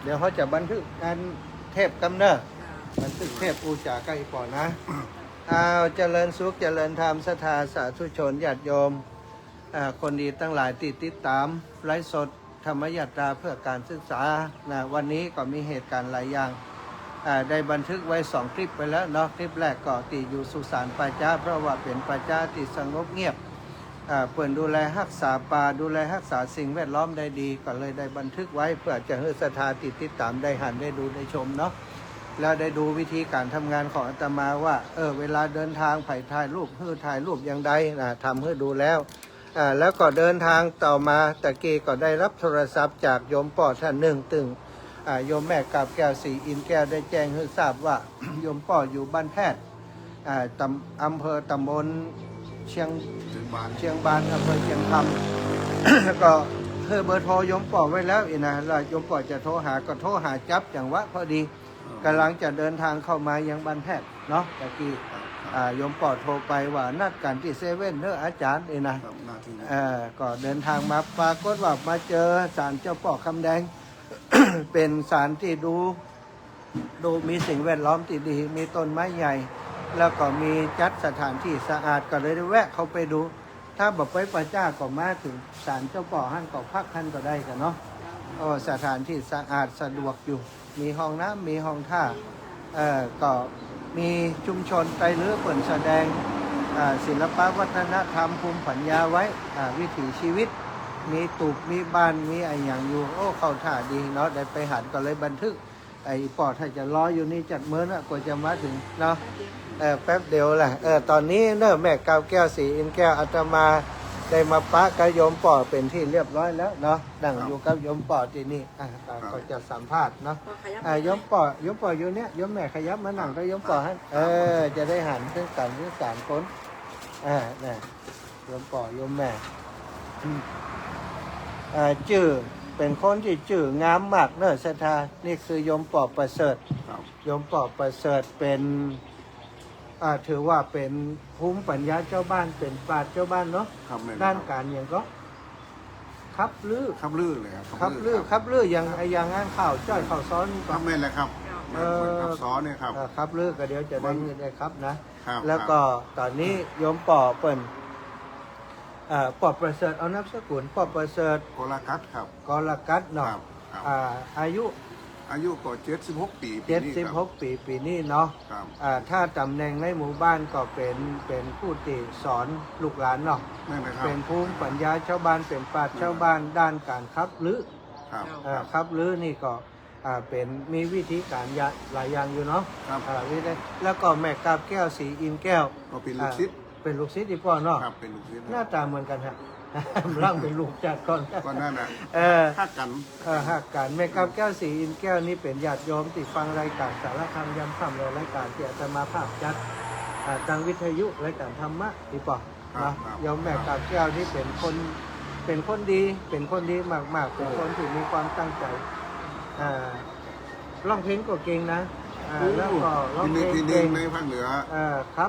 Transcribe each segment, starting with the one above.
เดี๋ยวเขาจะบันทึกการเทพกำเนิดบันทึกเทพอูจากัอีก่อนนะเอาเจริญสุขเจริญธรรมศรัทธาสาธุชนญาติโยมคนดีตั้งหลายติดตามไลฟ์สดธรรมยตราเพื่อการศึกษานะวันนี้ก็มีเหตุการณ์หลายอย่างได้บันทึกไว้2 คลิปไปแล้วเนาะคลิปแรกก็ติอยู่สุสานป่าช้าเพราะว่าเป็นป่าช้าที่สงบเงียบเปิ่นดูแลรักษาป่าดูแลรักษาสิ่งแวดล้อมได้ดีก็เลยได้บันทึกไว้เพื่อจะให้ศรัทธาติดตามได้หันได้ดูได้ชมเนาะแล้วได้ดูวิธีการทำงานของอาตมาว่าเวลาเดินทางถ่ายรูปถ่ายรูปอย่างใดทำให้ดูแล้วแล้วก็เดินทางต่อมาตะกี้ก็ได้รับโทรศัพท์จากโยมป่อท่านหนึ่งตึงโยมแม่กาบแก้วศรีอินแก้วได้แจ้งให้ทราบว่า โยมป่ออยู่บ้านแพทย์อำเภอตำบลเชียงบานอำเภอเชียงคำ ก็เบอร์โทรโยมป่อไว้แล้วนะแล้วโยมป่อจะโทรหาก็โทรหาจับอย่างวะพอดีกำลังจะเดินทางเข้ามายังบ้านแพทย์เนาะตะกี้โยมป่อโทรไปว่านัดกันที่เซเว่นเนอะอาจารย์นะก็เดินทางมาปรากฏว่ามาเจอศาลเจ้าป่อคำแดง เป็นศาลที่ดูมีสิ่งแวดล้อมที่ดีมีต้นไม้ใหญ่แล้วก็มีจัดสถานที่สะอาดก็เลยได้แวะเข้าไปดูถ้าบอกไปประจ้าก็มาถึงศาลเจ้าป่อหั่นก็พักท่านก็ได้กันเนาะสถานที่สะอาดสะดวกอยู่มีห้องน้ำมีห้องท่าก็มีชุมชนไตรลื้อเปิ่นแสดงศิลปวัฒนธรรมภูมิปัญญาไว้วิถีชีวิตมีตูบมีบ้านมีอะไรอย่างอยู่เข้าท่าดีเนาะได้ไปหันก็เลยบันทึกไอ้ปอดถ้าจะรออยู่นี่จัดเมื่อนะกว่าจะมาถึงเนาะแป๊บเดียวแหละตอนนี้เนอะแม่กาวแก้วศรีอินแก้วอาตมาได้มาปะกับโยมปอเป็นที่เรียบร้อยแล้วเนาะนั่งอยู่กับโยมปอที่นี่ก็จะสัมภาษณ์เนาะโยมปออยู่เนี้ยโยมแม่ขยับมานั่งกับโยมปอให้จะได้หันซึ่งกันซึ่ง3 คนนี่โยมปอโยมแม่ชื่อเป็นคนที่ชื่องามมากเนอะศรัทธานี่คือโยมปอประเสริฐโยมปอประเสริฐเป็นถือว่าเป็นภูมิปัญญาเจ้าบ้านเป็นปราชญ์เจ้าบ้านเนาะด้านการอย่างก็คับลือเลยครับคับลืออย่างงานข่าวจ้อยข่าวซ้อนครับแม่นแหละครับคับซ้อนเนี่ยครับคับลือก็เดี๋ยวจะได้ครับนะแล้วก็ตอนนี้โยมปอเปิ่นปอประเสริฐเอานามสกุลปอประเสริฐกอลกัตครับกอลกัตเนาะอายุก็76 ปีปีนี้เนาะถ้าตำแหน่งในหมู่บ้านก็เป็นผู้ติสอนลูกหลานเนาะเป็นภูมิปัญญาชาวบ้านเป็นปราชญ์ชาวบ้านด้านการคับลือคับลือนี่ก็เป็นมีวิธีการหลายอย่างอยู่เนาะแล้วก็แม่กาบแก้วศรีอินแก้วก็เป็นลูกศิษย์ที่พ่อเนาะเป็นลูกศิษย์หน้าตาเหมือนกันฮะร่างเป็นลูกจัดก่อนก็นั่นแหละหักกันแม่กาบแก้วศรีอินแก้วนี่เป็นญาติโยมที่ฟังรายการสารคามยำค่ำรายการที่อาตมาภาพจัดทางวิทยุรายการธรรมะที่ป่อนะโยมแม่กาบแก้วนี่เป็นคนดีมากเป็นคนที่มีความตั้งใจร้องเพลงก็เก่งนะแล้วก็ร้องเพลงเก่งในภาคเหนือครั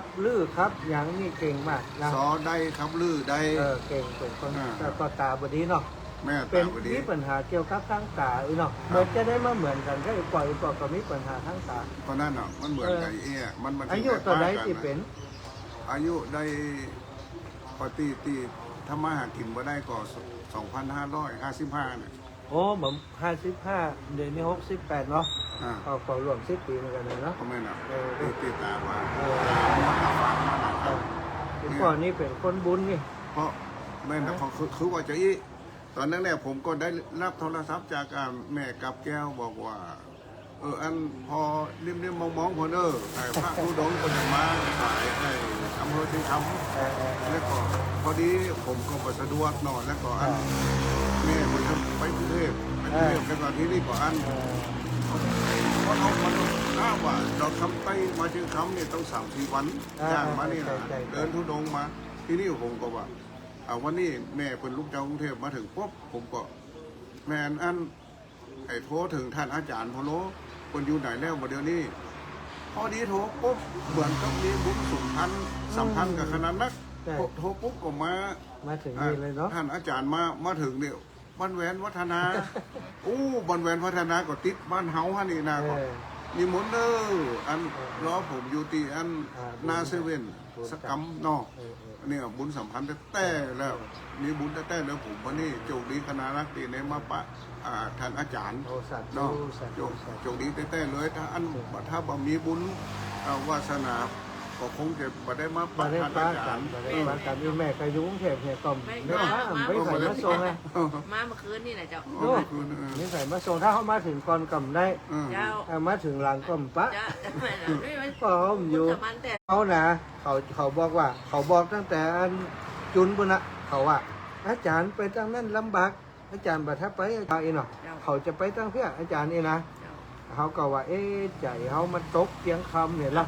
บลือครับอย่างนี้เก่งมากนะสอได้ครับลือได้เก่งเป็นคนก็ตาบดีเนาะเป็นมีปัญหาเกี่ยวกับทั้งตาเนาะเหมือนจะได้มาเหมือนกันก็ปล่อยก็มีปัญหาทั้งตาก็นั่นเนาะมันเหมือนไก่มันอายุตัวไหนที่เป็นอายุได้ปกติทำมาหากินมาได้ก็2555เนี่ยโอ้เหมือน55เดือนนี้68เนาะก็รวม10 ปีเหมือนกันเลยเนาะก็ไม่นะติดตามมาก่อนนี้เป็นคนบุญนี่เพราะแม่นะคือว่าจะตอนนั้นเนี่ยผมก็ได้รับโทรศัพท์จากแม่กับแก้วบอกว่าอันพอเลี่ยมมองพอพระธุดงค์คนมาสายอำเภอที่คำแล้วก็พอดีผมก็ไปสะดวกหน่อยแล้วก็อันแม่ผมจะไปกรุงเทพแล้วก็ที่นี่ก็อันเพราะเขาอ้างว่าเราคำไปมาถึงคำเนี่ยต้อง3-4 วันย่างมาเนี่ยเดินธุดงค์มาที่นี่ผมก็ว่าวันนี้แม่เป็นลูกเจ้ากรุงเทพมาถึงปุ๊บผมก็แม่อันโทรถึงท่านอาจารย์พอโลคนอยู่ไหนแล้วมาเดี๋ยวนี้พอดีโทรปุ๊บเหมือนกับมีบุญสัมพันธ์กับคณะนักโทรปุ๊บก็มาถึงนี่เลยเนาะท่านอาจารย์มาถึงเนี่ย บ้านแหวนวัฒนาอู้บ้านแหวนวัฒนาก็ติดบ้านเฮาฮะนี่นะก็มีมนต์เด้ออันรอผมอยู่ที่อันนาเซเว่นสกัมเนอกเนี่ยบุญสัมพันธ์แต่แล้วมีบุญแต่แล้วผมวันนี้โชคดีคณะนักตีในมาปะท่านอาจารย์ โอ้สัตว์ เนาะ สัตว์ โชคดีแต่เลยถ้าอันถ้าบ่มีบุญวาสนาก็คงจะบ่ได้มา มา ปะ ได้ ท่าน ป้า อาจา กั ร น ย์ มาได้ป้ากันอีแม่ก็ยุ่งเทพเนี่ยก็ไม่ว่าไม่ใส่มาส่งไง มาเมื่อคืนนี่แหละเจ้า โอ้คืน ไม่ใส่มาส่งถ้าเขามาถึงก่อนกำได้ เจ้า มาถึงหลังก็ปะ เจ้าไม่ ก็อยู่ แต่มันแต่ เขานะเขาบอกว่า เขาบอกตั้งแต่อันจุนบุญนะเขาว่า อาจารย์ไปตั้งนั่นลำบากอาจารย์บัดถ้าไปอาจารย์เองเนาะเขาจะไปตั้งเพื่ออาจารย์เองนะเขาก็ว่า เอ๊ะใจเขามันตกเจียงคำเนี่ยละ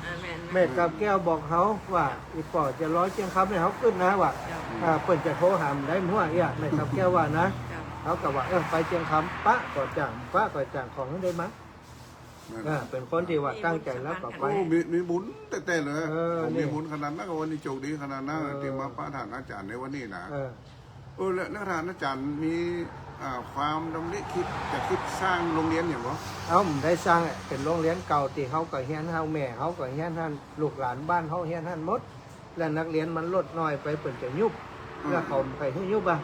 แม่กับแก้วบอกเขาว่าอีปอจะร้อยเจียงคำเนี่ยเขาขึ้นนะว่าเปิ่นจะโทรหามได้มั่วเนี่ยแม่กับแก้วว่านะเขาก็ว่าไปเจียงคำปะก่อจ่างของได้มั้ยเป็นคนที่ว่าตั้งใจแล้วก็ไป โอ้มีบุญแต่เลยผมมีบุญขนาดนั้นก็วันนี้โชคดีขนาดนั้นที่มาปะท่านอาจารย์ในวันนี้นะแล้วนักทานอาจารย์มีความดำริคิดจะคิดสร้างโรงเรียนอย่างวะ เขาได้สร้างเป็นโรงเรียนเก่าที่เขาก็เฮียนเฮาแม่เขาก็เฮียนท่านลูกหลานบ้านเขาเฮียนท่านหมด และนักเรียนมันลดน้อยไปเปิ่นจะยุบแล้วเขาใครให้ยุบอ่ะ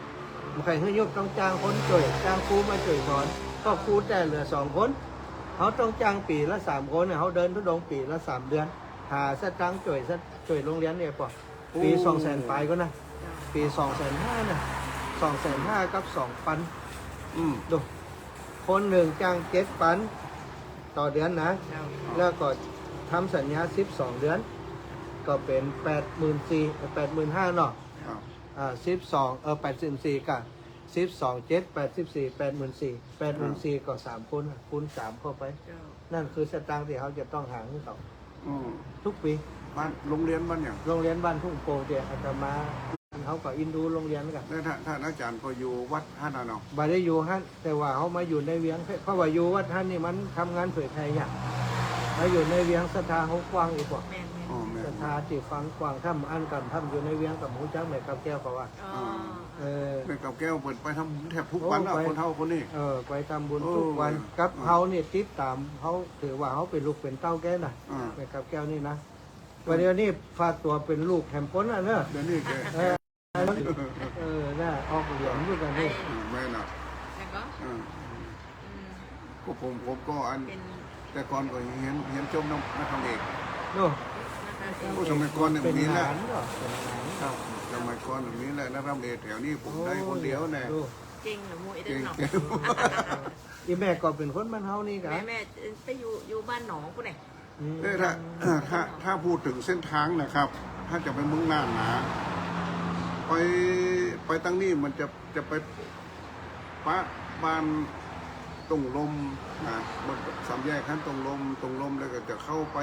ใครให้ยุบต้องจ้างคนช่วยจ้างครูมาช่วยสอนก็ครูแต่เหลือ2 คนเขาต้องจ้างปีละ3 คนเนี่ยเขาเดินทุดงปีละ3 เดือนหาสตางค์ช่วยโรงเรียนเนี่ยป่ะปี200,000ปลายก็นะปี250,000นะ250,000กับ2,000ดูคนหนึ่งจ้าง7,000ต่อเดือนนะ แล้วก็ทำสัญญา12 เดือน ก็เป็น85,000เนาะ12 84กับ12 7 84 84ก็3 คนคูณ3เข้าไป นั่นคือสตางค์ที่เขาจะต้องหาให้เขาทุกปี บ้านโรงเรียนบ้านอย่าง โรงเรียนบ้านทุ่งโป่งเดียอาตมาเขาก็อินดูโรงเรียนกัน แล้วท่านอาจารย์ก็อยู่วัดท่านาเนาะ บาได้อยู่ฮั่นแต่ว่าเขามาอยู่ในเวียงเพราะว่าอยู่วัดฮั่นนี่มันทำงานเผยแพร่อย่างมาอยู่ในเวียงสถาเขากว้างอีกกว่า แม่ สถาที่ฟังกว้างถ้ำอันกันถ้ำอยู่ในเวียงกับหมูจ้างแม่กับแก้วเขาว่าแม่กับแก้วเปิดไปทำแทบทุกวันนะคนเท่าคนนี้ไปทำบุญทุกวันกับเขาเนี่ยติดตามเขาถือว่าเขาเป็นลูกเป็นเต้าแก้น่ะแม่กับแก้วนี่นะวันเดียวนี้ฝากตัวเป็นลูกแหมพ้นอ่ะเนอะ เดี๋ยวนี้แก น่าออกเหรียญด้วยกันนี่ แม่น่ะ แล้วก็ ก็ผมก็อันแต่ก่อนก็เห็นจมน้ำทำเอก โน่ ผู้สมัยก่อนเนี่ย เป็น มี ห แหละ ลานก็เป็นหลาน ครับสมัยก่อนมีแหละนักทำเอกแถวนี้ผมได้คนเดียวแน่ เก่งหรือมวย เก่ง เนาะ อีแม่ก็เป็นคนบ้านเฮานี่กัน แม่ไปอยู่บ้านหนองกูไหน ถ้าพูดถึงเส้นทางนะครับ ถ้าจะไปเมืองน่านนะไปตั้งนี่มันจะไปปะบ้านตรงลมนะบนสามแยกขั้นตรงลมแล้วก็จะเข้าไป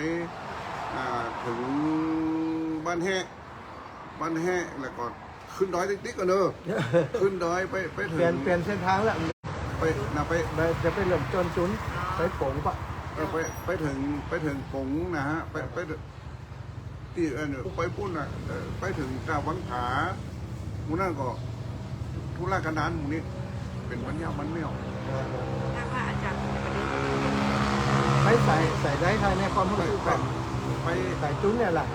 ถึงบ้านแห่แล้วก็ขึ้นดอยติ๊กๆกันเนอะขึ้นดอยไปถึง เปลี่ยนเส้นทางแล้ว ไป จะไปเริ่มจนจุนไปโป่งปะ ไปถึงกงนะฮะไปที่ไปปุ้นไปถึงตาวังผาหมู่นั่นก็ทุรกันดารหมู่นี้เป็นวันยาวมันไม่ออก ถ้าว่าอาจารย์ประเด็น ไปใส่ได้ทายในความรู้สึกกัน ไป ใส่จุนเนี่ยแหละ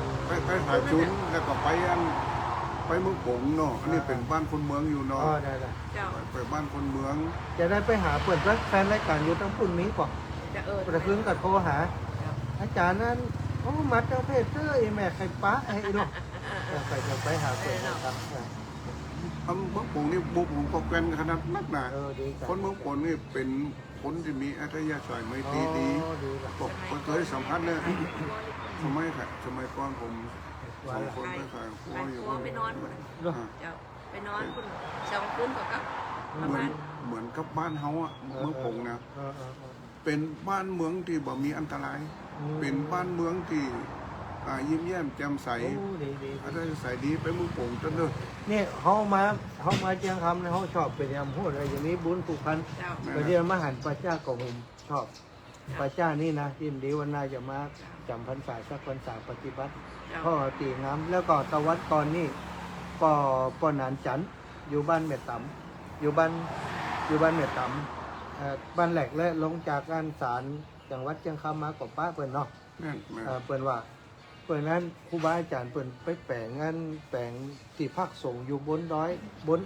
ไปหาจุนแล้วก็ไปเมืองกงเนาะอันนี้เป็นบ้านคนเมืองอยู่เนาะ ได้ เจ้า ไปบ้านคนเมือง จะได้ไปหาเปิดแฟนรายการอยู่ตั้งปุ่นนี้ก่อน จะประคืนกับโทรหา อาจารย์นั้นโอ้มัดเจ้าเพศเสื้อไอ้แม่ไข่ป้าไอ้เนาะไปหาเปิดครับ เมืองกงนี่บุกผมก็แกนขนาดนักหนา ดีกัน คนเมืองกงนี่เป็นคนที่มีอัธยาศัยไม่ดีผมเคยสัมผัสเนี่ยสมัยก่อนผม2 คนไปขายครัวอยู่ ไปนอนคนเจ้าไปนอนคน2 คืนก็ประมาณ เหมือนกับบ้านเฮาอ่ะเมืองผงนะเป็นบ้านเมืองที่บ่มีอันตราย เป็นบ้านเมืองที่ยิ้มแย้มแจ่มใสอัธยาศัยดีไปเมืองผงจนเด้อ นี่เขามาเจียงคำเนี่ยเขาชอบเป็นยำพูดอะไรอย่างนี้บุญผูกพัน เจ้า ไปเรียนมหันต์พระเจ้าก็ผมชอบพระเจ้านี่นะยินดีวันหน้าจะมาจำพรรษาสักพรรษาปฏิบัติพ่อตีงามแล้วก็ตะวัดก่อนนี่ก็ปอนานจันทร์อยู่บ้านแม่ตำอยู่บ้าน อยู่บ้านเมียต่ำบ้านแหลกและลงจากการศาลจังหวัดเชียงคำมากับป้าเปิ่นเนาะ แม่นแม่น เปิ่นว่าเปิ่นนั้นครูบาอาจารย์เปิ่นไปแปลงงานแปลงที่พักสงฆ์อยู่บนดอยบน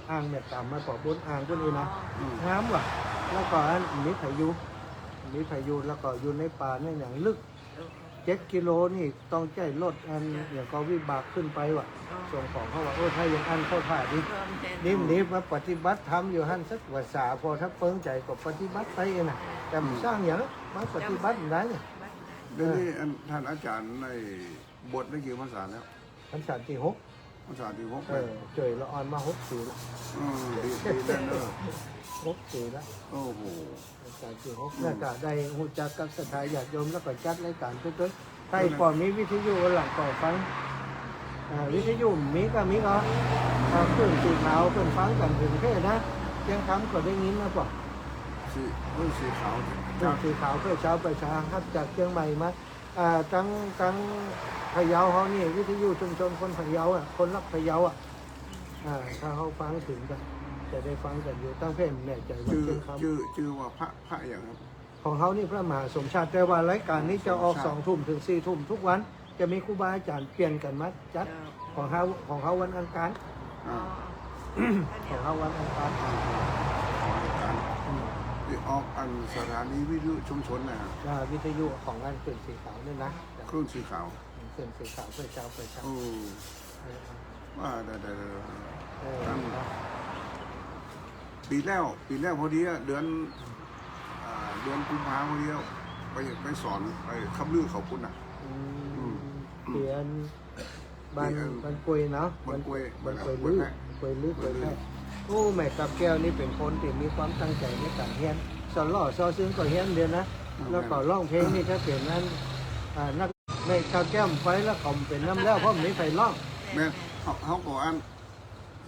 อ่างเมียต่ำมาบอกบนอ่างพวกนี้นะ อืม งามว่ะแล้วก็อันมีพายุแล้วก็อยู่ในป่าในอย่างลึก 7 กิโลนี่ต้องใจรถอันอย่างก็วิบากขึ้นไปว่ะส่งของเขาว่าถ้าอย่างอันเข้าท่าดินี่มาปฏิบัติธรรมอยู่หันสักภาษาพอถ้าเปิ้งใจก็ปฏิบัติไปเองนะแต่สร้างอย่างมาปฏิบัติได้เนี่ย เดี๋ยวนี้ท่านอาจารย์ในบทได้กี่ภาษาแล้ว พรรษาที่6 ภาษาที่6 เจยละอ่อนมา6 ปีละ ดีแน่เนอะ 6 ปีละ โอ้โห พรรษาที่6แล้วก็ได้หูจักกับสถาญาติโยมแล้วก็จัดรายการทุกๆใครก่อนมีวิทยุหลังก่อฟังวิทยุมีก็เพื่อนสีขาวเพื่อนฟังกันถึงแค่นะเพียงคำก็ได้ยินนะป่ะ สีขาว เพื่อนสีขาวเพื่อเช้าประชาครับจากเชียงใหม่มาทั้งพะเยาเขานี่วิทยุชุมชนคนพะเยาอ่ะคนรักพะเยาอ่ะถ้าเขาฟังถึงกันจะได้ฟังกันอยู่ตั้งเพ่นแน่ใจว่า ชื่อ เชียงคำ ชื่อว่าพระอย่างครับ ของเขานี่พระมหาสมชาติแต่ว่ารายการนี้จะออก2 ทุ่มถึง4 ทุ่มทุกวันจะมีครูบาอาจารย์เปลี่ยนกันมาจัดของเขาวันอังคาร ของเขาวันอังคาร ที่ออกอันสถานีวิทยุชุมชนนะ วิทยุของงานเขื่อนสีขาวนี่นะ คลื่นสีขาว เขื่อนสีขาวเพื่อเช้า โอ้ว่าแต่ปีแล้วพอดีเดือนกุมภาพันธ์พอดีไปสอนไปคับลือเขาคุณน่ะ เปลี่ยนบันกุยเนาะบันกุยลื้อกุยแค่โอ้แม่กับแก้วนี่เป็นคนที่มีความตั้งใจในการเรียนสอนล่อซอซึ้งก็เรียนเดียวนะแล้วก็ร้องเพลงนี่ถ้าเปลี่ยนนั้นนักแม่กับแก้วไปแล้วก็เป็นน้ำแล้วเพราะไม่ใส่ร้อง แม่เขาก็อัน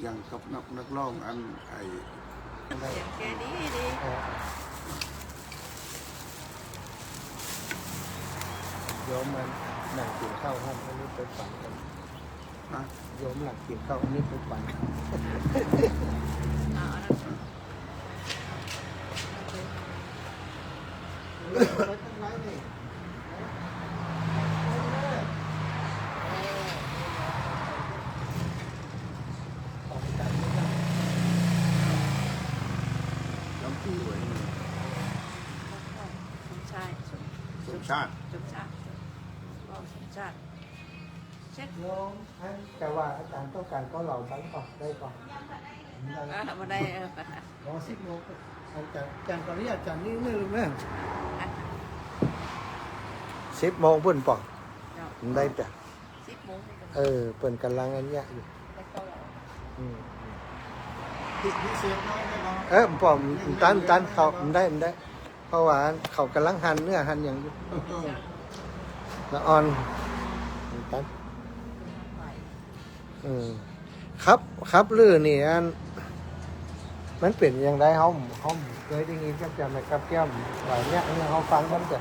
อย่างกับนักร้องอันไอ แกดี โยมมันหนังกินข้าวห้องอันนี้ไปฝันกัน นะ โยมหนังกินข้าวอันนี้ไปฝันน้ำผู้ไว้ สมชาย สมชาติ เช็ด โยมแต่ว่าอาจารย์ต้องการก็เหล่าทั้งก่อนได้ก่อน มาได้ รอ10 โมงอาจารย์ก่อนนี้อาจารย์นี่ไม่รู้เรื่อง10 โมงเพิ่นปอกได้แต่ 10 โมง เพิ่นกำลังอันเนี้ยอยู่ที่เสียน้อยได้ ปอมตันเขาได้เพราะว่าเขากำลังหั่นเนื้อหั่นอย่างอยู่ละอ่อนตันครับลือนี่อันมันเป็นอย่างไรเขาเคยได้ยินกับจำในกับแก้มว่าเนี่ยเขาฟังกันจ้ะ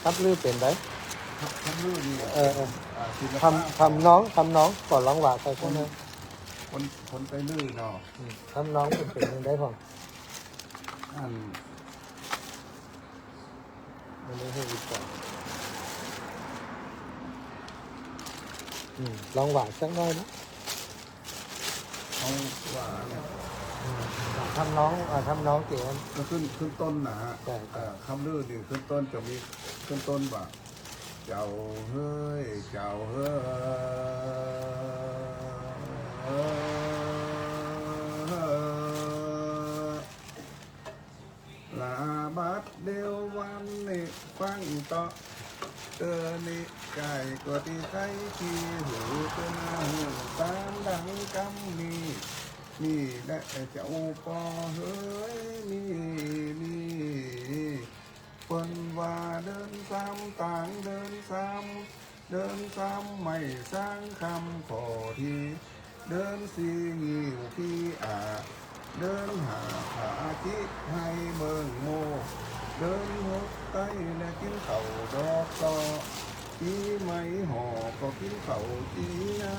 ครับลือเป็นไร ทำรู้ดี ทำน้องก่อนร้องหวาใครคนนึง คนไปลื่นเนาะ ทำน้องเป็นยังได้พ่อ อัน มันไม่ให้ดีกว่าลองหวานสักหน่อยนะ เขาว่า ทำน้องเก๋ ก็ขึ้นต้นนะฮะคำลื่นนี่ขึ้นต้นจะมีขึ้นต้นว่าเจ้าเฮ้ยเจ้าเฮ้ลาบัดเดียววันนี้ฟังต่อเตือนนี่ไก่ก็ที่ใครที่หูตัวหน้าหูตามดังกำนี่และเจ้าก็เฮ้ยนี่เปิ้นว่าเดินซ้ำต่างเดินซ้ำไม่สร้างคำขอทีเดินสีงิวที่เดินหาขาที่ให้เบิ่งโมเดินหกไตและกินเข่าดอกต่อที่ไม่ห่อก็กินเข่าจีนา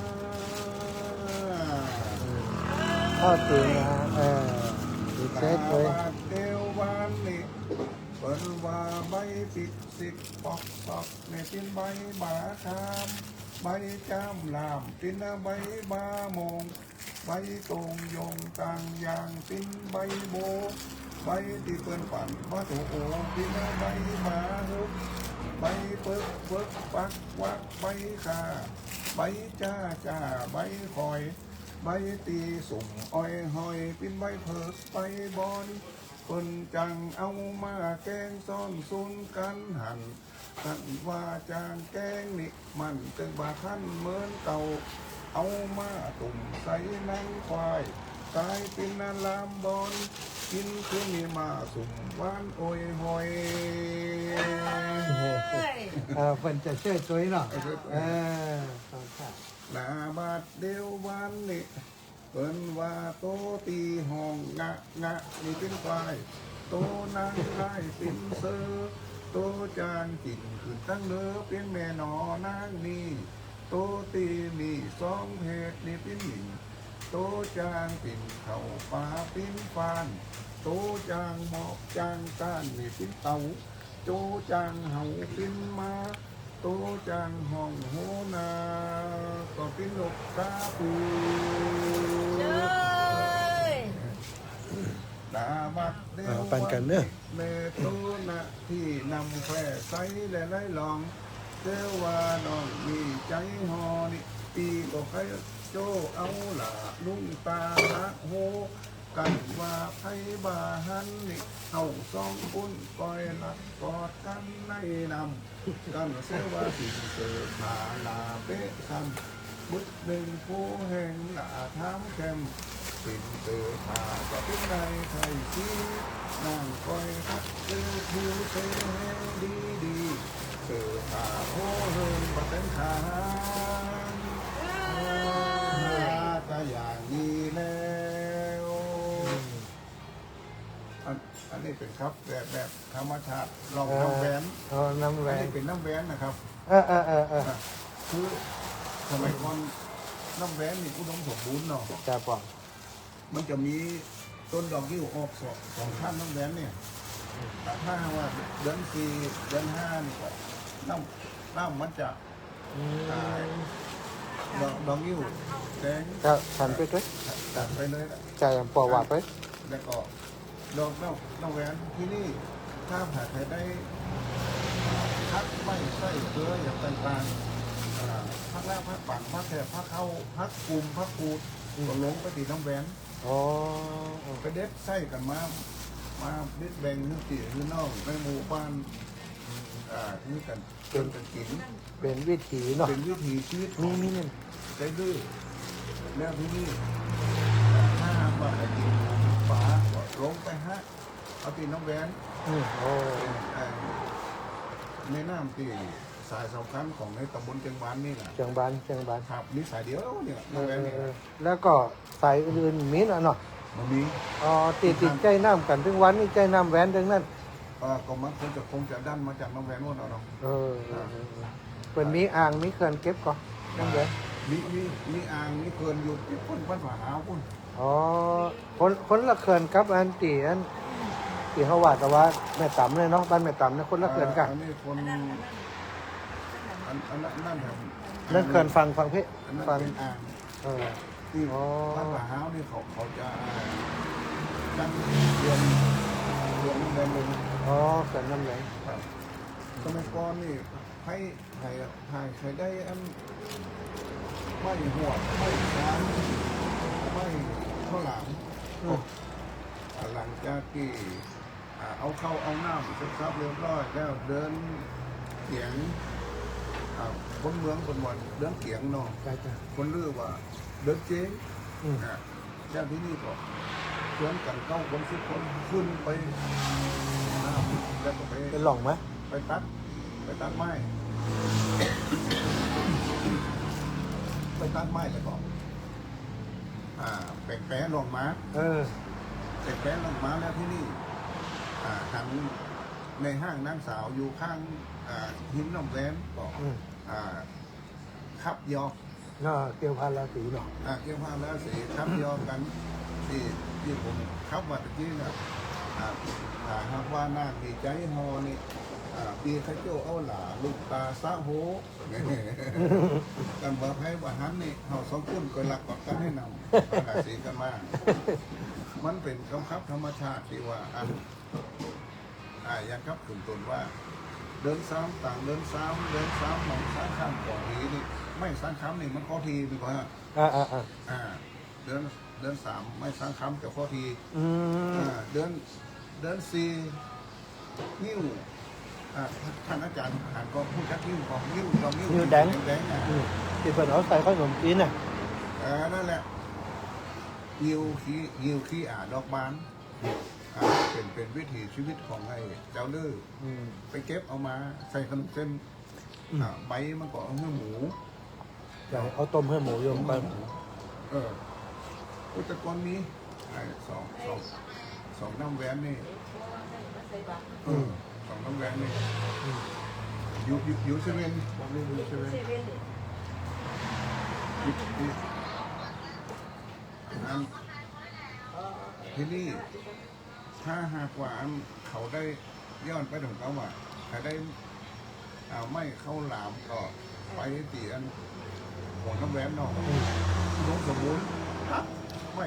ทอดจริงนะฮะ ช็ดเลย บาดเดววานนี่เปิ้นว่าใบปิดสิกปอกปอกในปินใบบาคามใบจามลามปินใบบามงใบตรงยงต่างอย่างปินใบโบใบที่เปิ้นปั่นว่าโถโอปินใบบาหุบใบเปิกเวิกปักวักใบขาใบจ้าจ้าใบคอยใบตีสุ่มอ้อยหอยปินใบเพิกใบบอนคนจังเอามาแกงซ่อนซุนกันหันกันว่าจางแกงนี่มันตึงบาขั้นเหมือนเก่าเอามาตุ่มใส่นังควายกลายเป็นนาลามบอนกินคือมีมาสุ่มหวานโอยหอย เพิ่นจะช่วยตัวเนาะตอนค่ะ หน้าบาดเดียววันนี่เปิ้นว่าโตตีห้องงะงะนี่เป็นควายโตนางไล่เป็นเสือโตจานกินขึ้นตั้งเนื้อเป็นแม่นอนางนี่โตตีมีสองเพศนี่เป็นหญิงโตจางปิ่นเข่าป่าปิ้นฟานโตจางหมอกจางก้านนี่เป็นเต่าโจจางเห่าปิ้นมาโตจางห้องโหนาก็เป็นนกกาปู เลย ดาบัดเดียว ปันกันเนอะ เมตุนะที่นำแพร่ใสและไล่ลองเจ้าว่าน้องมีใจหอนี่ปีก็ใครโจเอาล่ะลุงตาละโหกันว่าไพบาหันนี่เอาสองปุ้นก้อยลัดกอดกันในนำกันเสว่าสิ่งเกิดมาลาเป๊ะคำบุดหนึ่งผู้แห่งหน้าทามแคมสิ่งเกิดมาก็เป็นไรใครที่นั่งคอยพักเจอผิวเซดีดีเกิดมาโหเฮิงบัดเป็นทางก็อย่างนี้แล้วอันนี้เป็นครับแบบธรรมชาติลองน้ำแหวน น้ำแหว อัน น นี้เป็นน้ำแหวนนะครับ คือสมัยก่อนน้ำแหวนนี่อุดมสมบูรณ์เนาะ จะบอก มันจะมีต้นดอกยิ้วออกสองข้างน้ำแหวนเนี่ยถ้าว่าเดือนสี่เดือนห้านี่ก็น้ำมันจะดอกยิ้วแดง จะฉันไปด้วย ตัดไปเลยนะ ใจปอว่าไป แล้วก็ดอกน้ำแหวนที่นี่ถ้าผ่าใครได้พักไม่ใส่เกลืออย่างต่างๆพักแรกพักปังพักแถบพักเข้าพักกลุ่มพักกูดก็ลงไปตีน้ำแหวน อ๋อ ไปเด็ดไส้กันมาเด็ดแบ่งนึกตีคือนอกในหมู่บ้านนี่กันจนกันกิน เป็นวิถีเนาะ เป็นวิถีชีวิตข มี อง มีเนี่ย ใจดื้อแล้วที่นี่ถ้าว่าไอ้กินฝาก็ลงไปฮะเอาตีน้ำแหวน โอ้ ในน้ำตีสายสำคัญของในตำบลเชียงบานนี่แหละ เชียงบานเชียงบาน ครับนี่สายเดียวเนี่ยน้ำแหวนเนี่ย แล้วก็สายอื่นๆมีนะเนาะ มันมี อ๋อติดใจน้ำกันถึงวันนี้ใจน้ำแหวนถึงนั้น ก็มันคงจะดันมาจากน้ำแหวนนู่นเอาเนาะ เป็นมีอ่างมีเขื่อนเก็บก่อนน้ำแหวน มีอ่างมีเกินอยู่ที่พ่นบ้านฝาหาวพุ่น อ๋อคนละเขื่อนกับอันตีเขาว่าแต่ว่าแม่ต่ำเลยเนาะบ้านแม่ต่ำนะคนละเขื่อนกัน อันนี้คนอันนั่นครับ นั่นเขื่อนฟังเพะ อันนั้น ฟัง เป็นอ่าง ที่ อ๋อ บ้านฝาหาวนี่เขาจะจัดเดือนเดือนลง อ๋อเขื่อนน้ำแหวน ครับสมัยก่อนนี่ให้ใครได้อันไม่หัวไม่ช้างไม่ข้าวหลามหลังจากที่เอาเข้าเอาน้ำสักซับเรียบร้อยแล้วเดินเขียงคนเมืองคนวันเดินเขียงเนาะ ใช่จ้ะ คนเลือกว่าเดินเจ๊ง อืม แล้วที่นี่ก็ชวนกันเข้าคนสิบคนขึ้นไปน้ำแล้วก็ไป เป็นหล่องไหม ไปตัดไม้ ไปตัดไม้แล้วก็แปลงแปะลงมา แปลงแปะลงมาแล้วที่นี่ทางในห้างนางสาวอยู่ข้างหินน้ำแหวนก็ขับยอก น่าเกี่ยวพันราศีเนาะ เกี่ยวพาแล้วสิขับยอกกันที่ ที่ผมขับมาตะกี้นะหาหากว่านาคดีใจฮอนี่ปีข้าโจ้เอาหล่าลูกตาซาโหกันว่าไพ่ว่าหันนี่เฮาสองคนก็รักกับกันให้นำภาษีกันมามันเป็นคำคับธรรมชาติที่ว่ายังครับถึงตนว่าเดินซ้ำต่างเดินซ้ำหนองสร้างข้ามก่อนทีนี่ไม่สร้างค้ำนี่มันข้อทีดีกว่าเดินสามไม่สร้างค้ำกับข้อทีเดินสี่นิ้วท่านอาจารย์อ่านก็พูดชัดนิ้วของนิ้วแดงๆที่เพิ่นเอาใส่ขนมจีนน่ะนั่นแหละยิวขี้ดอกบานเป็นวิถีชีวิตของไอ้เจ้าเลือไปเก็บเอามาใส่ขนมเส้นใบมันก็เอาเนื้อหมูเอาต้มให้หมูโยมไปอุตกรนี้สองน้ำแหวนนี่สองน้ำแหวนนี่อยู่เซเว่นผมเรียนอยู่เซเว่นที่นี่ถ้าหากว่าเขาได้ย้อนไปถึงเขาว่าถ้าได้ไม่เข้าหลามก็ไปตีอันหัวน้ำแหวนนอกลงสมุนครับไม่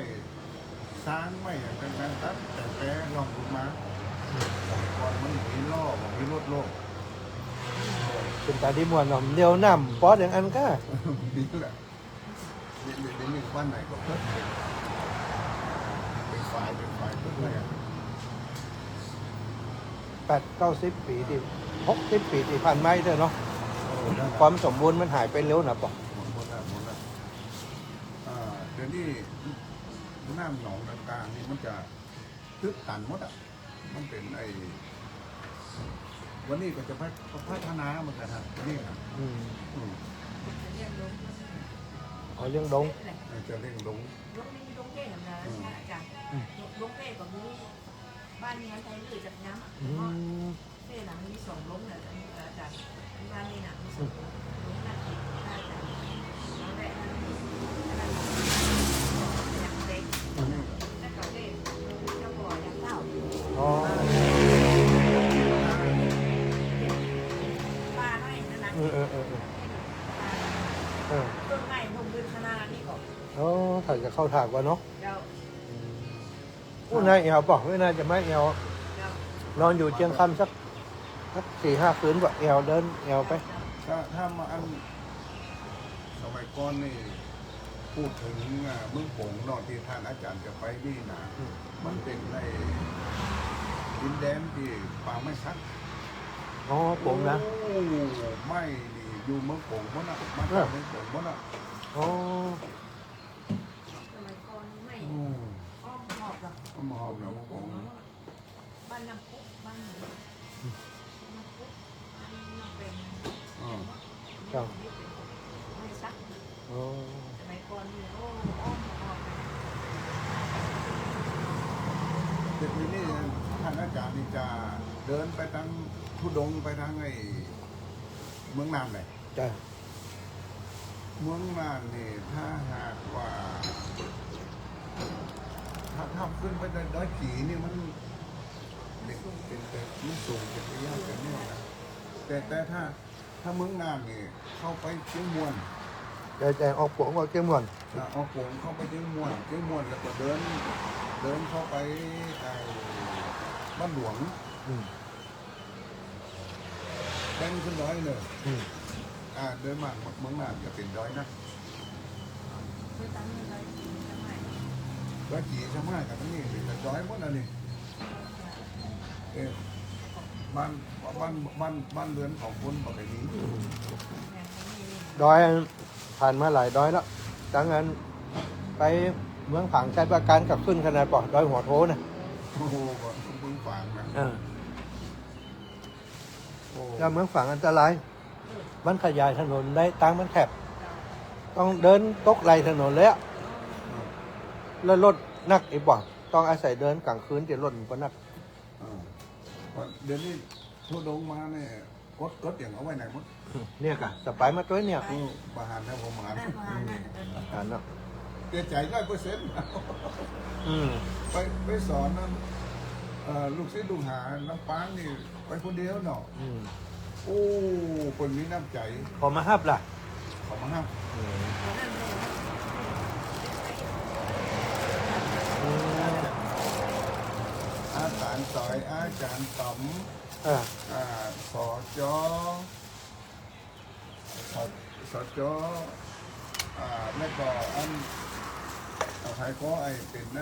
สร้างไม่อย่างนั้นครับแต่แปรลองลงมาก่อนมันมีล่อของมีรถโลกเป็นตาดีมวนหน่อมเดียวน้ำป๊อดอย่างอันก็นี่แหละนี่บ้านไหนก็เพิ่มเป็นฝ่ายเพิ่มเลย80-90 ปีที่60 ปีที่ผ่านมาเถอะเนาะความสมบูรณ์มันหายไปเร็วนะปะหมดแล้วเดี๋ยวนี้น้ำหนองต่างๆนี่มันจะทึบตันหมดมันเป็นไอ้วันนี้ก็จะพัฒนาเหมือนกันครับนี่ครับเลี้ยงดงจะเลี้ยงดงดงเก้กับน้าอาจารย์ดงเก้กับนี้บ้านนี้ใช้หรือจากน้ำเก้หลังมี2 ล้มนะอาจารย์บ้านนี้หนังมี2 ล้มน่ากินน่าจะแล้วแหละอย่างเล็กแล้วก็เก้จะบ่ออย่างเต้าปลาน้อยนั่นนะต้นไม้ผมดึงขนาดนี้ก่อนถ้าจะเข้าถากว่าเนาะผู้นายเอวบอกไม่น่าจะไม่เอวนอนอยู่เชียงคำสัก 4-5 คืนก็เอวเดินเอวไปถ้ามาสมัยก่อนนี่พูดถึงเมืองผงนอกที่ท่านอาจารย์จะไปนี่นะมันเป็นในดินแดนที่ป่าไม้ซักผมนะไม่ดีอยู่เมืองผงมั้งนะมาจากเมืองผงมั้งนะสมัยก่อนไม่อ้อมหอบหรอกหอบเนาะผงบ้านน้ำปุ๊บบ้านน้ำปุ๊บบ้านน้ำเป็นไม่ซักสมัยก่อนนี่อ้อมหอบเด็กนี่ท่านอาจารย์นี่จะเดินไปทางทุดงไปทางไอ้เมืองน่านเลยเมืองน่านนี่ถ้าหากว่าถ้าขึ้นไปดอยขีนี่มันเด็กเป็นมันสูงเป็นระยะเป็นเนี่ยนะแต่ถ้าเมืองน่านนี่เข้าไปเชียงมวนแต่ออกปวงก็เชียงมวนออกปวงเข้าไปเชียงมวนแล้วก็เดินเข้าไปบ้านหลวงเดินขึ้นดอยเลยเดินมาเมืองน่านจะเป็นดอยนะดอยจีช่ไหมกับนี่เป็นดอยหมดเลยนี่บ้านเรือนของคนแบบนี้ดอยผ่านมาหลายดอยแล้วดังนั้นไปเมืองฝังใช้ประกันกับขึ้นขนาดปอดดอยหัวโถนะโอ้โหเมืองฝังนะแล้วเมืองฝังอันตรายมันขยายถนนได้ตั้งมันแคบต้องเดินตกไหลถนนเลยแล้วรถนักอีกบ่ต้องอาศัยเดินกลางคืนจะรถมันก็นักเดี๋ยวนี้ทั่วดงมาเนี่ยกดอย่างเอาไว้ไหนมั้งเนี่ยกะสบายมาตัวเนี่ยประหารนะผมประหารเนาะ เสียใจ100%อืม ไปสอนนั่นลูกศิษย์ลูกหาน้ำปางนี่ไปคนเดียวเนาะ อืม โอ้คนมีน้ำใจ พอมาฮับล่ะ ขอมาห้าม อืม ตอนนั้นเลย อืม อาจารย์สอยอาจารย์ต๋อม อ่า สอจอสอจอแล้วก็อันใครก็ไอเป็นไอ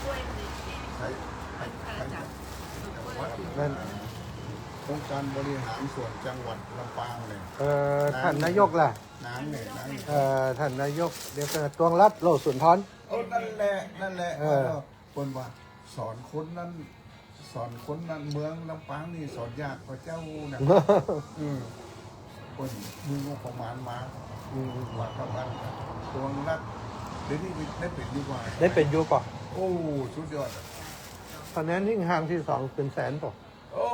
ช่วยมัน ใครใคร จับ วัดองค์การบริหารส่วนจังหวัดลำปางเลย ท่านนายกล่ะ น้ำเนี่ยน้ำ ท่านนายกเดี๋ยวกันตวงรัฐโลสุนทร โอ้นั่นแหละคนว่าสอนคนนั้นเมืองลำปางนี่สอนยากกว่าเจ้านะคนมีงบประมาณมาว่ากับมันตัวรัฐเดี๋ยวนี้ได้เป็นดีกว่า ได้เป็นอยู่ป่ะ โอ้สุดยอด ตอนนั้นยิ่งห่างที่สองเป็นแสนป่ะ โอ้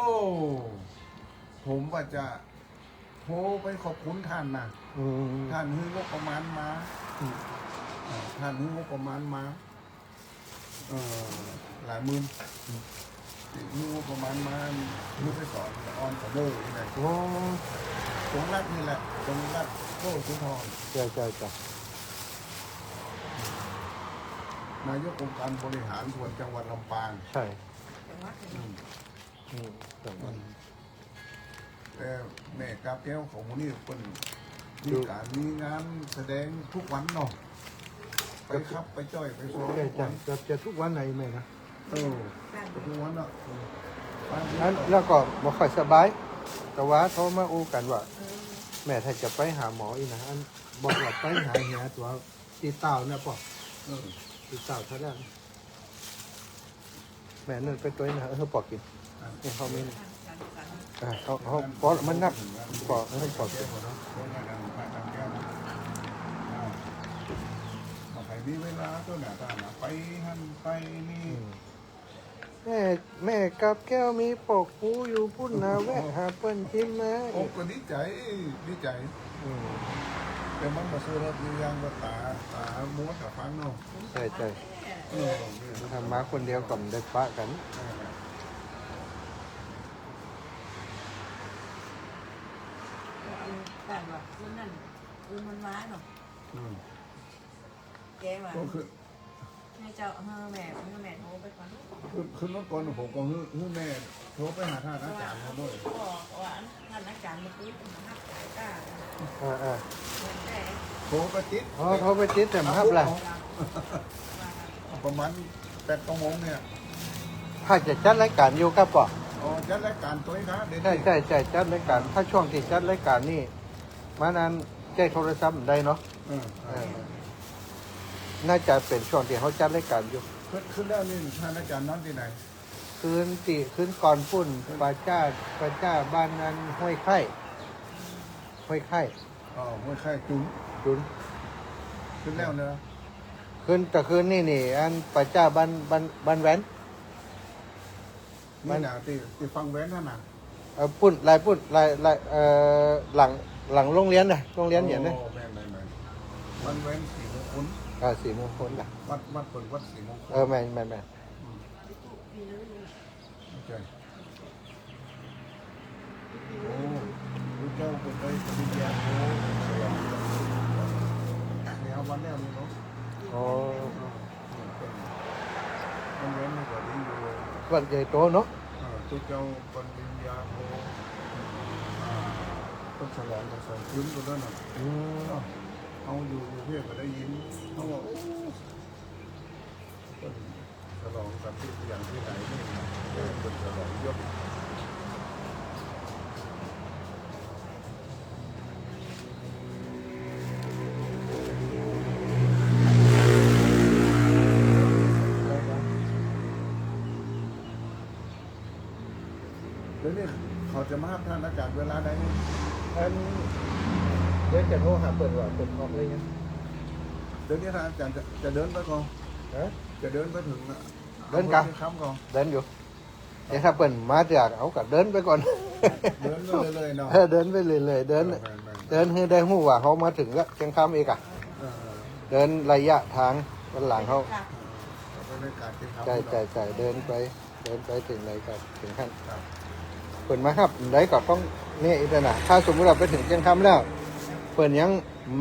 ผมว่าจะโทรไปขอบคุณท่านนะ อืม ท่านให้งบประมาณมาท่านให้งบประมาณมาหลายหมื่นให้งบประมาณมาลูกไปสอนออนกับโม่ยังไง โอ้ ตรงรัฐนี่แหละตรงรัฐโม่สุนทร ใช่ใช่ใช่ นายกองค์การบริหารส่วนจังหวัดลำปาง ใช่ จังหวัด อืมตรงนั้น แต่แม่กาแก้วของมูนี่เป็นมีการมีงานแสดงทุกวันเนาะไปครับไปจ้อยไปโซ่ ใช่ใช่จะทุกวันไหนไหมนะ ทุกวันเนาะ นั้นแล้วก็บ่ค่อยสบาย แต่ว่าโทรมาอู้กันว่า แม่ถ้าจะไปหาหมออีกนะอันบอกว่าไปหาเหียตัวตีเต่าเนี่ยป่ะตีเต่าเท่านั้นแม่นั่นไปตัวนี้นะปอกกินเนี่ยเขาไม่เขาเพราะมันนักปอกให้ปอกกิน ใครมีเวลาตัวไหนตานะไปหันไปนี่ แม่กับแก้วมีปอกหูอยู่พุ่นนะแวะหาเปิ้นชิมนะ โอ้ก็ดีใจแต่มันมาซื้อรถยังว่าตาม้วนกับฟังเนาะ ใช่ใช่ทำมาคนเดียวกับได้ปะกัน แต่ว่าคืนนั้นคืนมันว้าเนาะแกว่า ก็คือ ให้เจ้าแม่โทรไปก่อน ขึ้นรถก่อนผมก็ฮือแม่โทรไปหาท่านอาจารย์เขาด้วย บอกว่าท่านอาจารย์เมื่อกี้ผมหักกล้า แต่ โทรไปติด อ๋อเขาไปติดแต่มาครับล่ะ ประมาณ8 โมงเนี่ย ถ้าจะจัดรายการอยู่ครับป่ะ อ๋อจัดรายการตัวนี้นะเดี๋ยว ใช่จัดรายการ ถ้าช่วงที่จัดรายการนี่มานั้นใช้โทรศัพท์ได้เนาะน่าจะเป็นช่วงที่เขาจัดรายการอยู่ ขึ้นแล้วนี่ท่านอาจารย์นอนที่ไหน คืนก่อนพุ่นปลาจ้าบ้านนั้นห้วยไข่ ห้วยไข่จุน จุน ขึ้นแล้วเนอะ คืนนี่อันปลาจ้าบ้านแหวน นี่นะที่ฟังแว้นนั่นน่ะ พุ่นหลังโรงเรียนนะโรงเรียนเนี่ยนะ โอ้แม่มันแว้นสีมงคล สี่โมงคนล่ะ วัดเปิดวัดสีมงคล แม่น ไม่ใช่โอ้พระเจ้าเป็นได้ปริญญาโทเนี่ยวันนี้มีเนาะ อ๋อ มันแว้นไม่กว่านี้อยู่ วันใหญ่โตเนาะ พระเจ้าปริญญาโทต้นฉลองกับสองพื้นตัวนั้นน่ะ เอาอยู่กรุงเทพก็ได้ยินเขาบอกฉลองกับที่อย่างที่ไหนนี่เป็นฉลองยศแล้วนี่เขาจะมาห้ามท่านอาจารย์เวลาใดนี่ เดี๋ยวจะโทรหาเปิดว่าเปิดออกเลยยัง เดี๋ยวนี้ท่านอาจารย์จะเดินไปก่อน จะเดินไปถึง เดินกะ ค้ำก่อน เดินอยู่เดี๋ยวถ้าเปิดมาจากเอากับเดินไปก่อน เดินไปเลยเนาะ เดินไปเลยเดินให้ได้หู้ว่าเขามาถึงแล้วเชียงคำเองอ่ะ เ เดินระยะทางวันหลังเขา ค่ะ บรรยากาศที่เขา ใจเดินไปถึงไหนก็ถึงขั้นเปิดมาครับได้ก็ต้องเนี่ยอีกแล้วนะถ้าสมมติเราไปถึงเชียงคำแล้วเปิดยัง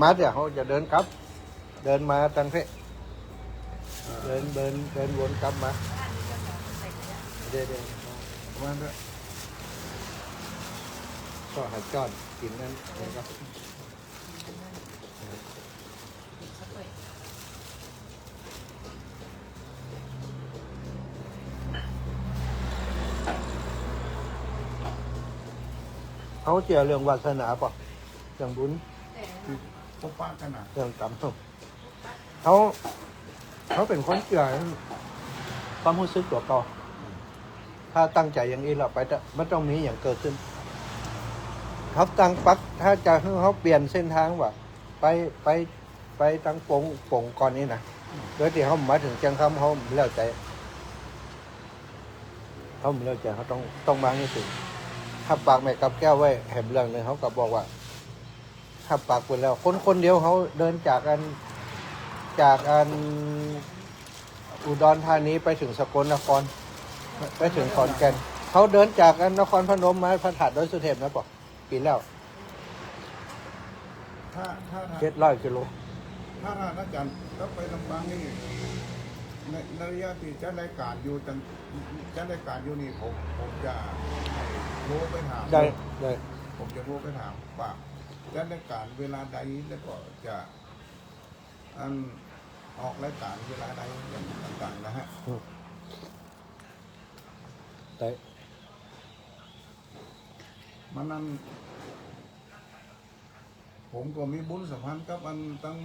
มัดอ่ะเขาจะเดินกลับ เดินมาตังเพเดินวนกลับมาเดิน วันละ ก็หัดจอดกินนั่นนะครับเขาเจียเรื่องวาสนาป่ะเรื่องบุญ พบปะกันนะ เรื่องกรรมเขาเป็นคนเชื่อความรู้สึกตัวเก่าถ้าตั้งใจอย่างนี้เราไปไม่ต้องมีอย่างเกิดขึ้นเขาตั้งปักถ้าจะให้เขาเปลี่ยนเส้นทางว่าไปตั้งปงก่อนนี้นะโดยที่เขามาถึงเชียงคำเขาไม่แล้วใจเขาต้องมาให้ถึงถ้าปากแม่กับแก้วไว้แหมเรื่องหนึ่งเขาก็บอกว่าถ้าปากไปแล้วคนเดียวเขาเดินจากอันอุดรธานีไปถึงสกลนครไปถึงขอนแก่นเขาเดินจากอันนครพนมมาพระธาตุดอยสุเทพนะป่ะปีแล้ว ถ้า 700 กิโล ถ้าอาจารย์ก็ไปลำบางนี่ในระยะที่จัดรายการอยู่นี่ผมจะโทรไปถาม ได้ ผมจะโทรไปถามว่าจัดรายการเวลาใดแล้วก็จะออกรายการเวลาใดอย่างต่างๆนะฮะ ได้ มันนั้นผมก็มีบุญสัมพันธ์กับอันตั้ง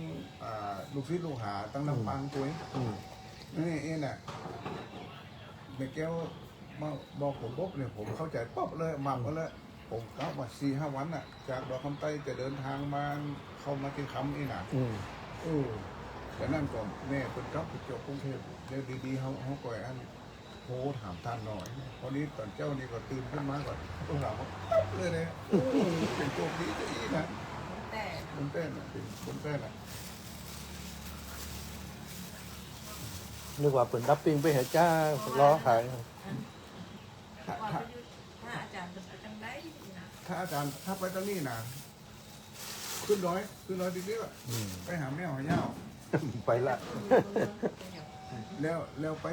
ลูกศิษย์ลูกหาตั้งลำปางตัวเอง นี่เองน่ะแม่แก้วมาบอกผมปุ๊บเนี่ยผมเข้าใจปุ๊บเลยหมักมาเลยผมกลับมา4-5 วันน่ะจากดอกคำใต้จะเดินทางมาเข้ามาที่คำนี่น่ะแต่นั่นก็แม่เป็นกลับไปจบกรุงเทพเดี๋ยวดีๆเขาก่อยอันโทรถามท่านหน่อยพอนี้ตอนเจ้านี่ก็ตื่นขึ้นมาก่อนต้องถามว่าปั๊บเลยเนี่ยเป็นโชคดีจะอีนะ แต่ บนเต้นน่ะเป็นบนเต้นน่ะ นึกว่าเปิดรับปิ้งไปเหรอจ้าล้อขาย ถ้าอาจารย์จะไปจังได้นะ ถ้าอาจารย์ถ้าไปตรงนี้นะขึ้นร้อยดีๆอ่ะไปหาแมวหาเย่า ไปละ แล้วไป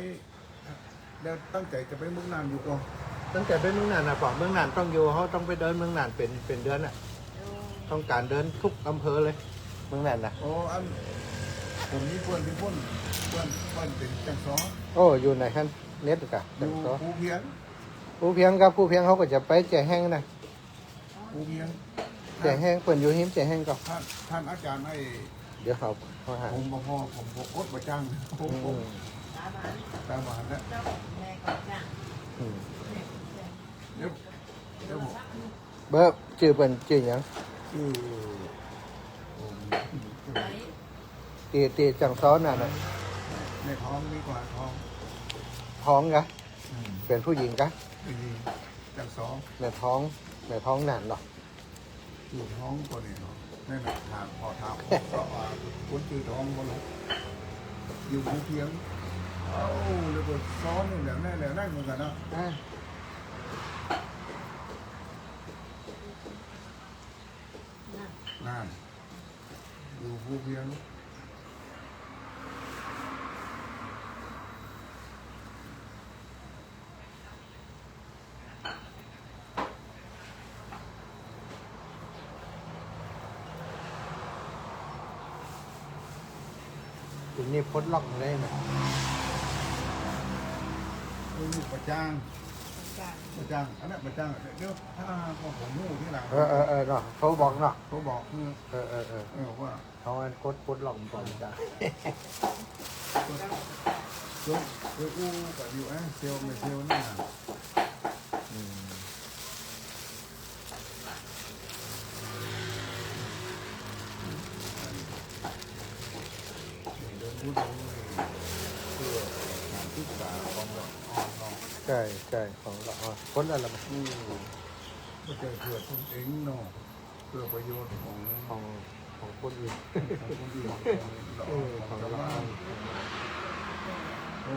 แล้วตั้งใจจะไปเมืองนานอยู่ก่อน ตั้งแต่เป็นเมืองนานนะป่ะเมืองนานต้องอยู่เขาต้องไปเดินเมืองนานเป็นเดือนอ่ะต้องการเดินทุกอำเภอเลยเมืองนานนะ โอ้อันผมมีเพื่อนเป็นเป็นจังซ้อ โอ้อยู่ไหนขั้นเน็ตกะ อยู่ ก็ ภูเพียง ผู้เพียงครับผู้เพียงเขาก็จะไปแจกแห้งนะ ภูเพียง แจกแห้งเปิดอยู่หิมแจกแห้งก็ ท่านอาจารย์ให้ เดี๋ยวเขาหา ผมบ่พอผมกดประจังผม ตามมา ตามมาแล้ว เจ้าแม่ก่อนจ้าง เดี๋ยวผม เบิร์ชื่อเป็นชื่อหยัง คือ ไหน ตีจังซ้อนน่ะนะ ในท้องมีกว่าท้อง ท้องกะเป็นผู้หญิงกะ ดีจังซ้อ ในท้องนานหรอก อยู่ท้องตัวนี้เนาะนั่นแหละถามพอถามก็ว่าคนชื่อท้องบ่รู้อยู่ภูเพียงเอ้าแล้วก็ซ้อนนี่แหละแน่แหละนั่งเหมือนกันเนาะนั่นอยู่ภูเพียง ถึงนี่พ้นล็อกได้ไหม ลูกประจ้าง จ้าง ประจ้างอันนั้นประจ้างเดี๋ยวถ้าพอผมรู้ที่หลัง เนาะเขาบอกเนาะ เขาบอกคือ ว่า เขากดพ้นล็อกก่อนจ้ะ ตัวอู้กับอยู่เซลไม่เซลนี่นะเดินพูดตรงนี้เพื่อการศึกษาของเราน้อง ใช่ของเราพ้นอะไรมา ก็จะเพื่อตนเองเนาะเพื่อประโยชน์ของ ของ ของคนอื่น ของคนอื่น ของ ชาว เรา บ้านโอ้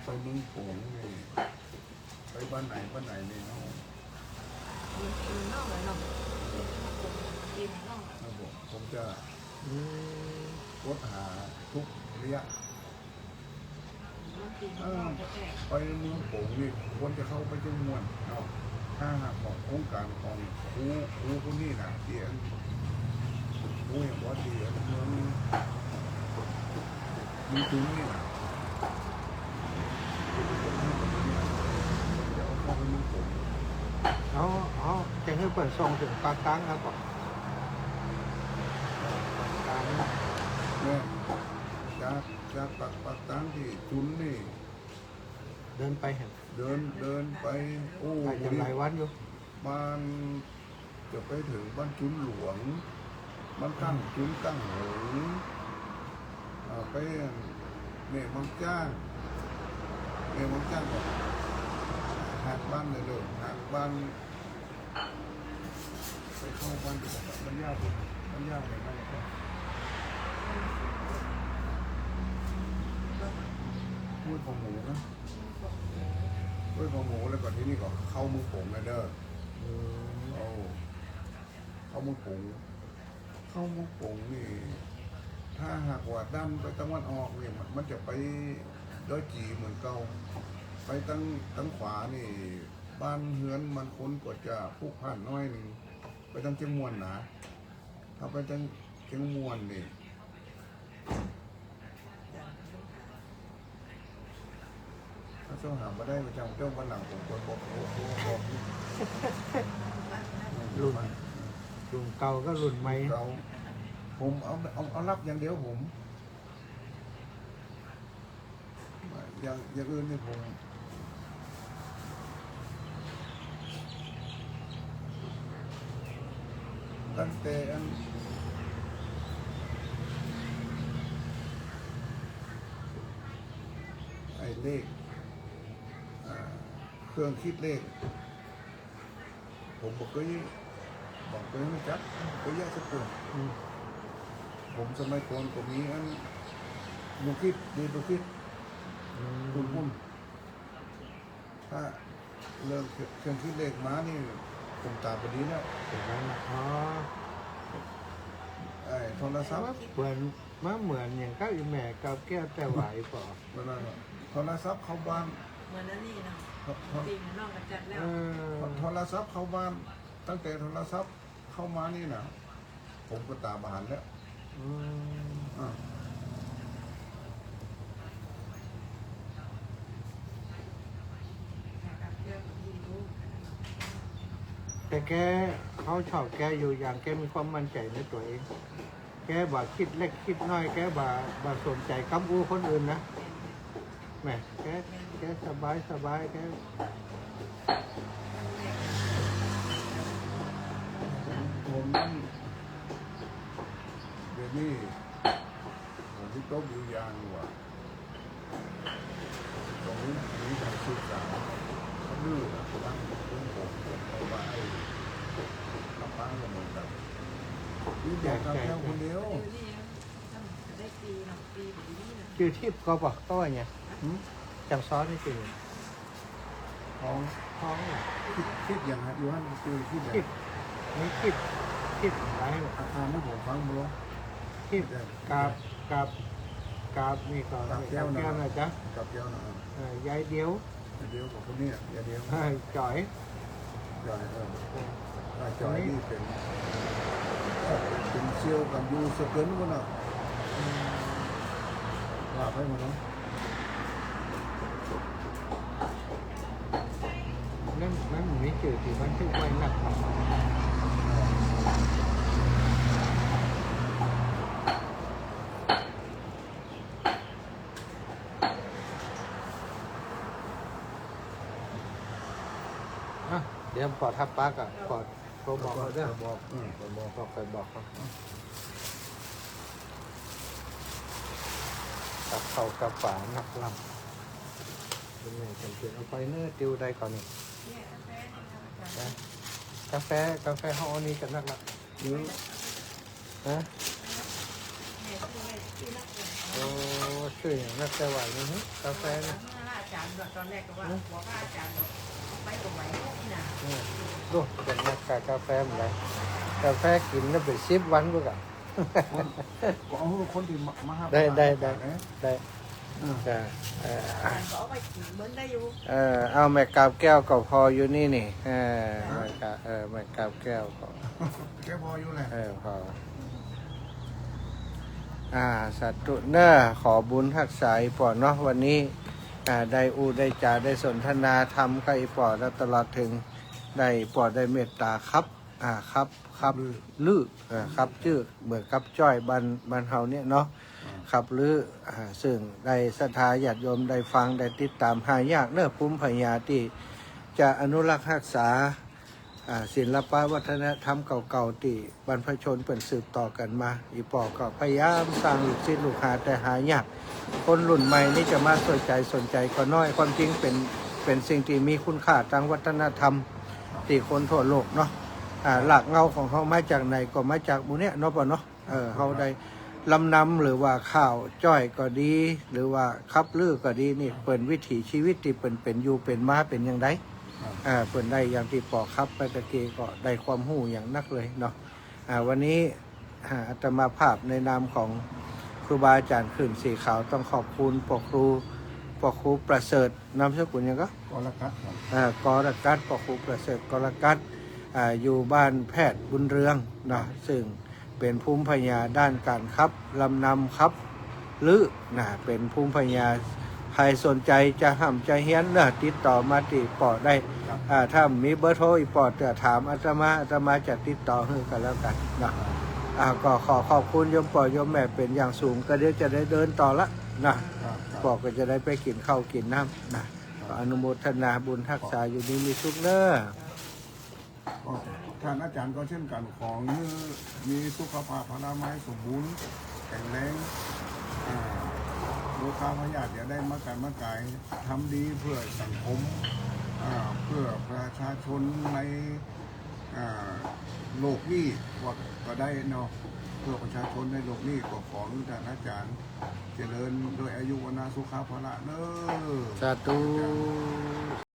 ไปเมืองโขงนี่ไปบ้านไหนเนี่ยเนาะ นอกเลยเนาะกินนอก ครับผมจะ อืม ค้นหาทุกระยะ กินนอกแก่ ไปเมืองโขงนี่ควรจะเข้าไปจังมวนเนาะถ้าหากของโครงการของครูคนนี้นะเดียนครูอย่างว่าเดียนเมืองมีถึงนี่นะเดี๋ยวเข้าไปเมืองโขง เอาจะให้เปิดส่งถึงปากกลางครับผมปากกลาง เนี่ยจากปากตั้งที่จุนนี่ เดินไปเห็น เดินไปโอ้ อาจจะหลายวันอยู่ บ้านจะไปถึงบ้านจุนหลวงบ้านกั้งจุนกั้งหงไปเนี่ยบางจ้างเนี่ยบางจ้างก็หากบ้านเลยหากบ้านไปเข้าบ้านบ้านยากบ้านยากเลยนะพูดของหมูนะพูดของหมูแล้วก่อนที่นี่ก็เข้ามือผมเลยเด้อ เอาเข้ามือผงนี่ถ้าหากว่าด้านไปตะวันออกเนี่ยมันจะไปด้อยจีเหมือนเก่าไปตั้งขวานี่บ้านเฮือนมันคนกว่าจะผูกพันน้อยหนึ่งไปตั้งเชียงมวนนะถ้าไปตั้งเชียงมวนนี่ถ้าเจ้าหามาได้ประจำเจ้าวันหลังผมควรบอก รุ่นเก่าก็รุ่นใหม่ เราผมเอารับอย่างเดียวผมอย่างอื่นนี่ผมตั้งแต่ไอ้เลขเครื่องคิดเลขผมบอกไม่จับก็แยกสักตัว อืม ผมสมัยก่อนผมมีลูกคิดดีลูกคิดคุณพุ่มถ้าเริ่มเครื่องคิดเลขม้านี่ผมตามไปดีแล้ว เป็นไงล่ะอ๋อ ไอ้โทรศัพท์ เหมือนเหมือนอย่างก้าวอีแม่กับแก้วแต่ไหวป่ะ เวลาโทรศัพท์เข้าบ้าน เหมือนนั่นนี่เนาะปีนอกกันจัดแล้ว โทรศัพท์เข้าบ้าน ตั้งแต่โทรศัพท์เข้ามานี่นะผมก็ตามอาหารแล้ว อืม อ่า แต่แกเขาชอบแกอยู่อย่างแกมีความมั่นใจในตัวเอง แกบ่คิดเล็กคิดน้อยแกบ่สนใจคำพูดคนอื่นนะแหมแกสบายแก ผมเดี๋ยวนี้ผมที่โต๊ะอยู่ยางว่าตรงนี้มีการศึกษาเขาดื้อนะบ้านผมเอาไปขับบ้านก็เหมือนกันนี่อยากทำแค่คนเดียว ได้ปีเนาะปีแบบนี้นะ ชื่อทิพย์ก็บอกก็ว่าไงจังซ้อนนี่จริง ท้อง ท้องน่ะ คิดอย่างฮะอยู่ฮั่นคือคิดอย่าง ทิพย์ไม่คิดอะไรหรอก อาคารนั้นผมฟังมาแล้ว ทิพย์กาบนี่ก็ กับแก้ว แก้วนะจ๊ะ กับแก้วนะ ยายเดียว เดียวกับคนนี้เดียว จ่อย จอยจอยนี่เป็นเซียวกับยูสเกินกันนะลาไปหมดแล้ว นั่นไม่จืดที่มันทึกไว้หนัก เดี๋ยวปอทับปักอ่ะปอโทรบอกเขาด้วย บอก บอกไปบอกเขากับเขากับฝานักลำเป็นไงกันเปลี่ยนเอาไปเนื้อติวได้ก่อนนี่ เนี่ยกาแฟนี่ครับอาจารย์ นะกาแฟห้องนี้กันนักละฮะ เนี่ยที่นักเรียน โอ้ชื่ออย่างนักแต่ว่านี่ฮึกาแฟนี่ อาจารย์ตอนแรกก็ว่าบอกว่าอาจารย์ไปตรงไหนนี่นะ ดูเป็นนักกาแฟเหมือนไรกาแฟกินแล้วไป10 วันก็กัน ก็เอาคนที่มาหา ได้จ้ะ อาจารย์ก็เอาไปกินเหมือนได้อยู่ เอาแม่กาบแก้วก็พออยู่นี่นี่แม่กาบแก้วก็ แกพออยู่แหละ พอสัตว์เนอขอบุญทักษาอีปอดเนาะวันนี้ได้ได้จ่าได้สนทนาธรรมกับอีปอดแล้วตลอดถึงได้ปอดได้เมตตาครับครับลือครับชื่อเหมือนกับจ้อยบันเฮาเนี่ยเนาะครับลือซึ่งได้ศรัทธาญาติโยมได้ฟังได้ติดตามหายากเนื้อภูมิพญาที่จะอนุรักษ์รักษาศิลปวัฒนธรรมเก่าๆที่บรรพชนเปิ่นสืบต่อกันมาอีปอก็พยายามสร้างลูกศิษย์ลูกหาแต่หายากคนรุ่นใหม่นี่จะมาสนใจก็น้อยความจริงเป็นสิ่งที่มีคุณค่าทางวัฒนธรรมที่คนทั่วโลกเนาะหลักเงาของเขามาจากไหนก็มาจากหมู่เนี้ยเนาะป่ะเนาะเขาได้ลำนำหรือว่าข้าวจ้อยก็ดี หรือว่าคับลือก็ดีนี่เปิ่นวิถีชีวิตที่เปิ่นเป็นอยู่เป็นมาเป็นอย่างไรเปิ่นได้อย่างที่ปอครับไปตะเกีก็ได้ความหู้อย่างนักเลยเนาะวันนี้อาตมาภาพในนามของครูบาอาจารย์ขื่นสีขาวต้องขอบคุณปอครูประเสริฐนามสกุลยังก็ ก็ละกัดครับ กรกัดปอครูประเสริฐกรกัดอยู่บ้านแพทย์บุญเรืองนะซึ่งเป็นภูมิปัญญาด้านการครับลำนำครับหรือเป็นภูมิปัญญาใครสนใจจะห้ำจะเฮียนติดต่อมาติปอดได้ถ้ามีเบอร์โทรอีปอดจะถามอาตมาจะติดต่อให้กันแล้วกันนะก็ขอบคุณโยมปอโยมแม่เป็นอย่างสูงก็เดี๋ยวจะได้เดินต่อละนะปอก็จะได้ไปกินข้าวกินน้ำนะอนุโมทนาบุญทักษาอยู่นี้มีสุขเนอ ท่านอาจารย์ก็เช่นกันของมีสุขภาพพลาไม้สมบูรณ์แข็งแรงลูกค้าพยาธิจะได้มาการมากายทำดีเพื่อสังคมเพื่อประชาชนในโลกนี้ก็ได้เนาะเพื่อประชาชนในโลกนี้ก็ขอท่านอาจารย์เจริญโดยอายุวนาสุขภาพละเนอ สาธุ